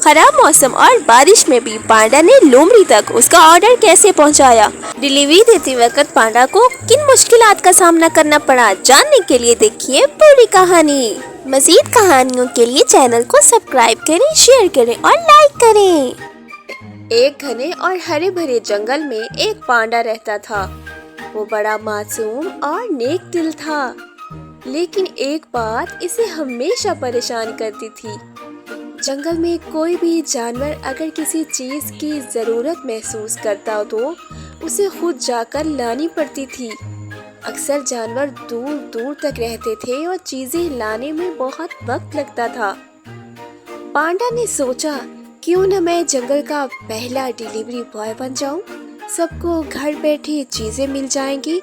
खराब मौसम और बारिश में भी पांडा ने लोमड़ी तक उसका ऑर्डर कैसे पहुंचाया। डिलीवरी देते वक्त पांडा को किन मुश्किलात का सामना करना पड़ा, जानने के लिए देखिए पूरी कहानी। मज़ीद कहानियों के लिए चैनल को सब्सक्राइब करें, शेयर करें और लाइक करें। एक घने और हरे भरे जंगल में एक पांडा रहता था। वो बड़ा मासूम और नेक दिल था, लेकिन एक बात इसे हमेशा परेशान करती थी। जंगल में कोई भी जानवर अगर किसी चीज की जरूरत महसूस करता तो उसे खुद जाकर लानी पड़ती थी। अक्सर जानवर दूर दूर तक रहते थे और चीजें लाने में बहुत वक्त लगता था। पांडा ने सोचा, क्यों न मैं जंगल का पहला डिलीवरी बॉय बन जाऊं। सबको घर बैठे चीजें मिल जाएंगी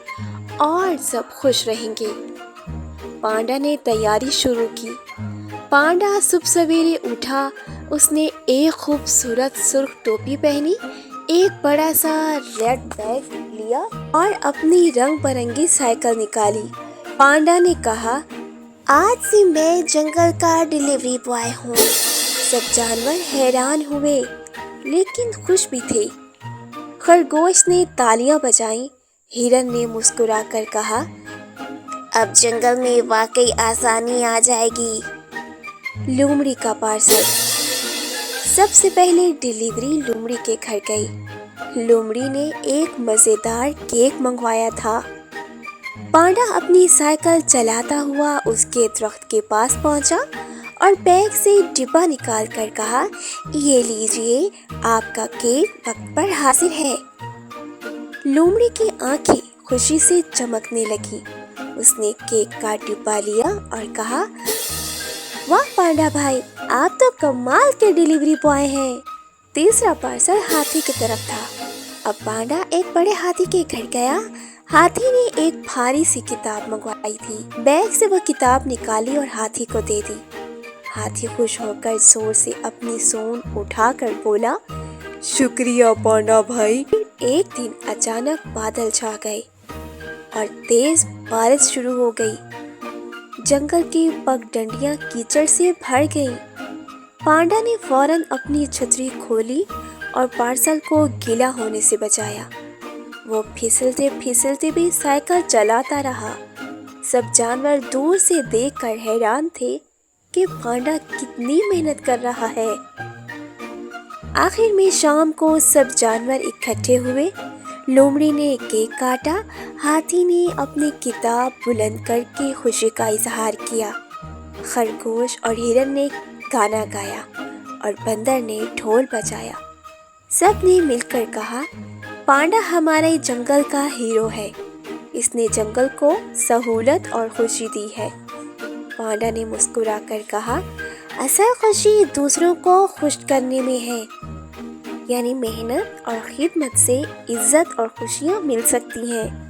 और सब खुश रहेंगे। पांडा ने तैयारी शुरू की। पांडा सुबह सवेरे उठा। उसने एक खूबसूरत सुर्ख टोपी पहनी, एक बड़ा सा रेड बैग लिया और अपनी रंग बिरंगी साइकिल निकाली। पांडा ने कहा, आज से मैं जंगल का डिलीवरी बॉय हूँ। सब जानवर हैरान हुए, लेकिन खुश भी थे। खरगोश ने तालियां बजाईं। हिरन ने मुस्कुराकर कहा, अब जंगल में वाकई आसानी आ जाएगी। लोमड़ी का पार्सल। सबसे पहले डिलीवरी लोमड़ी के घर गई। लोमड़ी ने एक मज़ेदार केक मंगवाया था। पांडा अपनी साइकिल चलाता हुआ उसके दरख्त के पास पहुंचा और बैग से डिब्बा निकाल कर कहा, ये लीजिए, आपका केक वक्त पर हाजिर है। लोमड़ी की आंखें खुशी से चमकने लगी। उसने केक का डिब्बा लिया और कहा, वाह पांडा भाई, आप तो कमाल के डिलीवरी बॉय हैं। तीसरा पार्सल हाथी की तरफ था। अब पांडा एक बड़े हाथी के घर गया। हाथी ने एक भारी सी किताब मंगवाई थी। बैग से वह किताब निकाली और हाथी को दे दी। हाथी खुश होकर जोर से अपनी सूंड उठाकर बोला, शुक्रिया पांडा भाई। एक दिन अचानक बादल छा गए और तेज बारिश शुरू हो गई। जंगल की पगडंडियां कीचड़ से भर गईं। पांडा ने फौरन अपनी छतरी खोली और पार्सल को गीला होने से बचाया। वो फिसलते फिसलते भी साइकिल चलाता रहा। सब जानवर दूर से देखकर हैरान थे कि पांडा कितनी मेहनत कर रहा है। आखिर में शाम को सब जानवर इकट्ठे हुए। लोमड़ी ने केक काटा। हाथी ने अपनी किताब बुलंद करके खुशी का इजहार किया। खरगोश और हिरन ने गाना गाया और बंदर ने ढोल बजाया। सब ने मिलकर कहा, पांडा हमारे जंगल का हीरो है। इसने जंगल को सहूलत और खुशी दी है। पांडा ने मुस्कुराकर कहा, असल खुशी दूसरों को खुश करने में है, यानी मेहनत और खिदमत से इज्जत और खुशियाँ मिल सकती हैं।